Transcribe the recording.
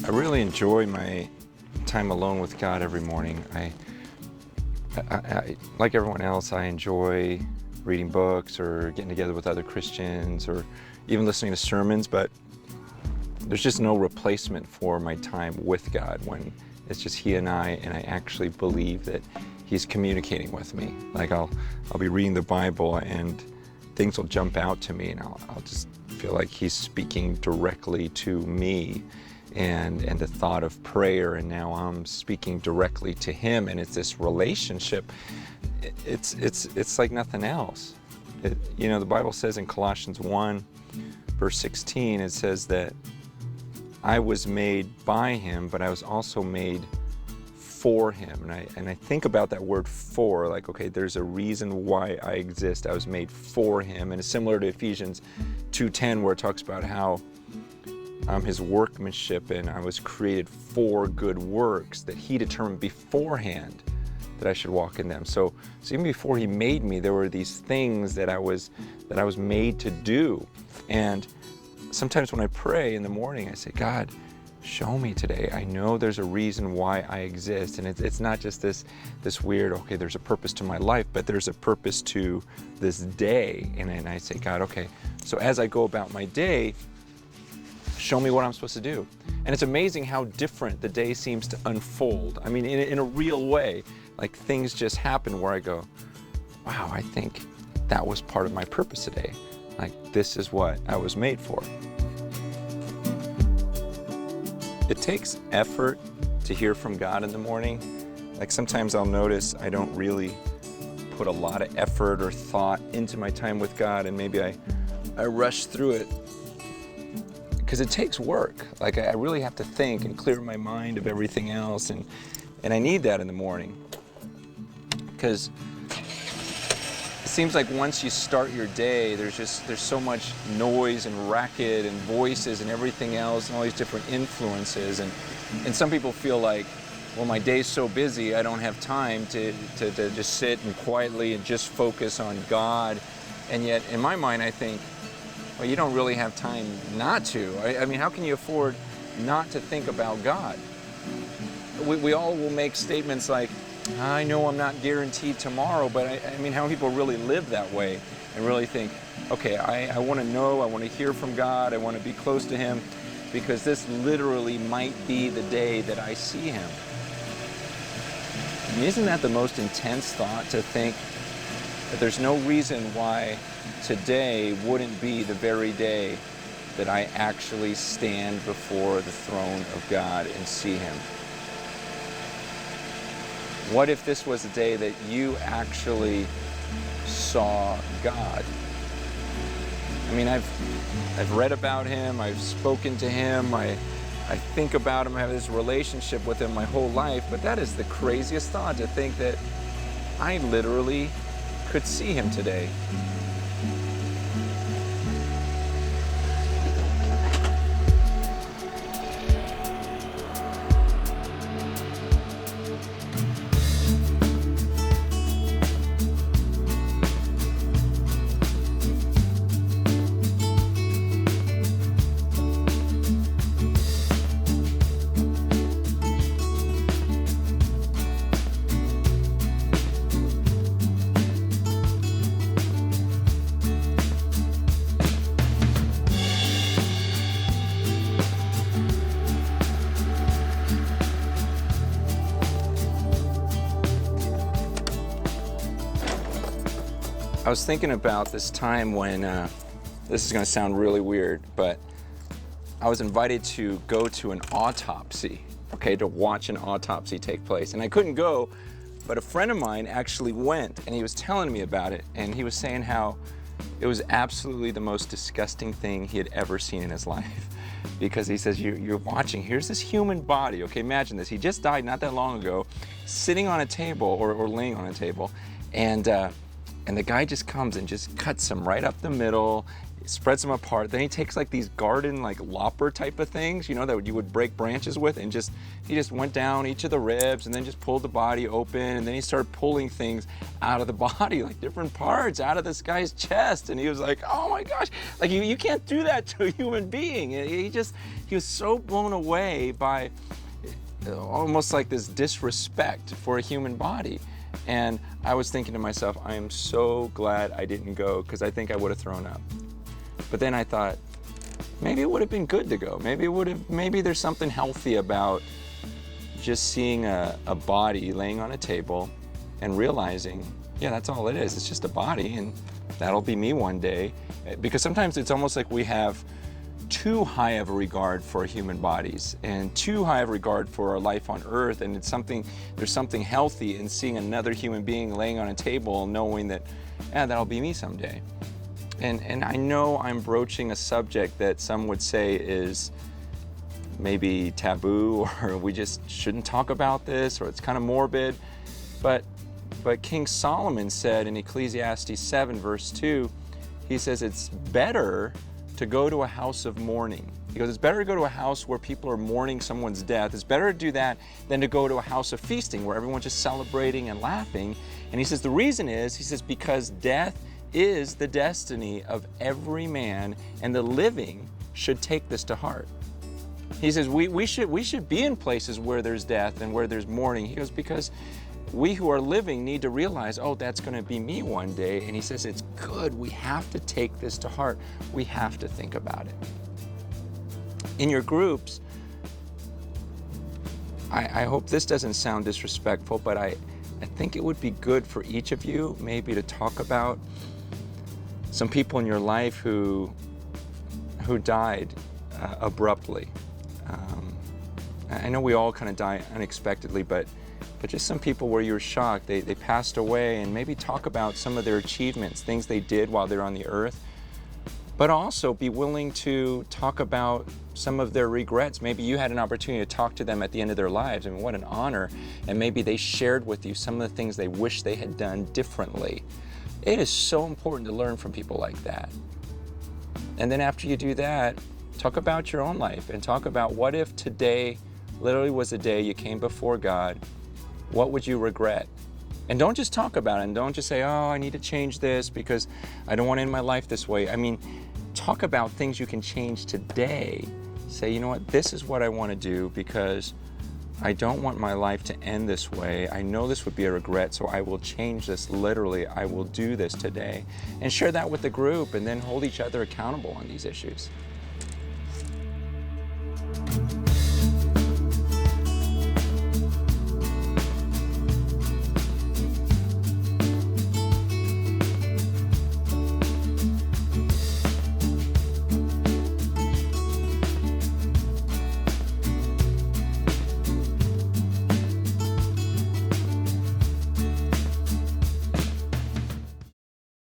I really enjoy my time alone with God every morning. Like everyone else, I enjoy reading books or getting together with other Christians or even listening to sermons, but there's just no replacement for my time with God when it's just He and I actually believe that He's communicating with me. Like I'll be reading the Bible and things will jump out to me and I'll just feel like He's speaking directly to me and the thought of prayer, and now I'm speaking directly to Him, and it's this relationship. It's like nothing else. The Bible says in Colossians 1 verse 16, it says that I was made by Him, but I was also made for Him. And I think about that word for, like, okay, there's a reason why I exist. I was made for Him. And it's similar to Ephesians 2:10, where it talks about how I'm His workmanship and I was created for good works that He determined beforehand that I should walk in them. So even before He made me, there were these things that I was made to do. And sometimes when I pray in the morning, I say, God, show me today. I know there's a reason why I exist. And it's not just this weird, okay, there's a purpose to my life, but there's a purpose to this day. And I say, God, okay, so as I go about my day, show me what I'm supposed to do. And it's amazing how different the day seems to unfold. I mean, in a real way, like things just happen where I go, wow, I think that was part of my purpose today. Like, this is what I was made for. It takes effort to hear from God in the morning. Like sometimes I'll notice I don't really put a lot of effort or thought into my time with God, and maybe I rush through it because it takes work. Like I really have to think and clear my mind of everything else, and I need that in the morning, because it seems like once you start your day, there's so much noise and racket and voices and everything else and all these different influences, and some people feel like, well, my day's so busy I don't have time to just sit and quietly and just focus on God. And yet in my mind I think, well, you don't really have time not to. I mean, how can you afford not to think about God? We all will make statements like, I know I'm not guaranteed tomorrow, but I mean, how many people really live that way and really think, okay, I want to know, I want to hear from God, I want to be close to Him, because this literally might be the day that I see Him. I mean, isn't that the most intense thought, to think that there's no reason why today wouldn't be the very day that I actually stand before the throne of God and see Him? What if this was the day that you actually saw God? I mean, I've read about Him, I've spoken to Him, I think about Him, I have this relationship with Him my whole life, but that is the craziest thought, to think that I literally could see Him today. I was thinking about this time when, this is going to sound really weird, but I was invited to go to an autopsy, okay, to watch an autopsy take place. And I couldn't go, but a friend of mine actually went, and he was telling me about it, and he was saying how it was absolutely the most disgusting thing he had ever seen in his life. Because he says, you're watching, here's this human body, okay, imagine this, he just died not that long ago, sitting on a table, or laying on a table, and the guy just comes and just cuts him right up the middle spreads them apart. Then he takes like these garden like lopper type of things, you know, that you would break branches with, and he just went down each of the ribs and then just pulled the body open, and then he started pulling things out of the body, like different parts out of this guy's chest. And he was like, oh my gosh, like you can't do that to a human being. He was so blown away by almost like this disrespect for a human body. And I was thinking to myself, I am so glad I didn't go, because I think I would have thrown up. But then I thought, maybe it would have been good to go. Maybe there's something healthy about just seeing a body laying on a table and realizing, yeah, that's all it is. It's just a body, and that'll be me one day. Because sometimes it's almost like we have too high of a regard for human bodies and too high of a regard for our life on earth, and there's something healthy in seeing another human being laying on a table, knowing that, yeah, that'll be me someday. And I know I'm broaching a subject that some would say is maybe taboo, or we just shouldn't talk about this, or it's kind of morbid. But King Solomon said in Ecclesiastes 7 verse 2, he says it's better to go to a house of mourning. He goes, it's better to go to a house where people are mourning someone's death. It's better to do that than to go to a house of feasting where everyone's just celebrating and laughing. And he says the reason is, he says, because death is the destiny of every man, and the living should take this to heart. He says we should be in places where there's death and where there's mourning. He goes, because we who are living need to realize, oh, that's going to be me one day. And he says it's good. We have to take this to heart. We have to think about it. In your groups, I hope this doesn't sound disrespectful, but I think it would be good for each of you maybe to talk about some people in your life who died abruptly. I know we all kind of die unexpectedly, but just some people where you're shocked, they passed away, and maybe talk about some of their achievements, things they did while they're on the earth, but also be willing to talk about some of their regrets. Maybe you had an opportunity to talk to them at the end of their lives. I mean, what an honor. And maybe they shared with you some of the things they wish they had done differently. It is so important to learn from people like that. And then after you do that, talk about your own life and talk about, what if today literally was the day you came before God? What would you regret? And don't just talk about it, and don't just say, oh, I need to change this because I don't want to end my life this way. I mean, talk about things you can change today. Say, you know what, this is what I want to do because I don't want my life to end this way. I know this would be a regret, so I will change this literally. I will do this today. And share that with the group, and then hold each other accountable on these issues.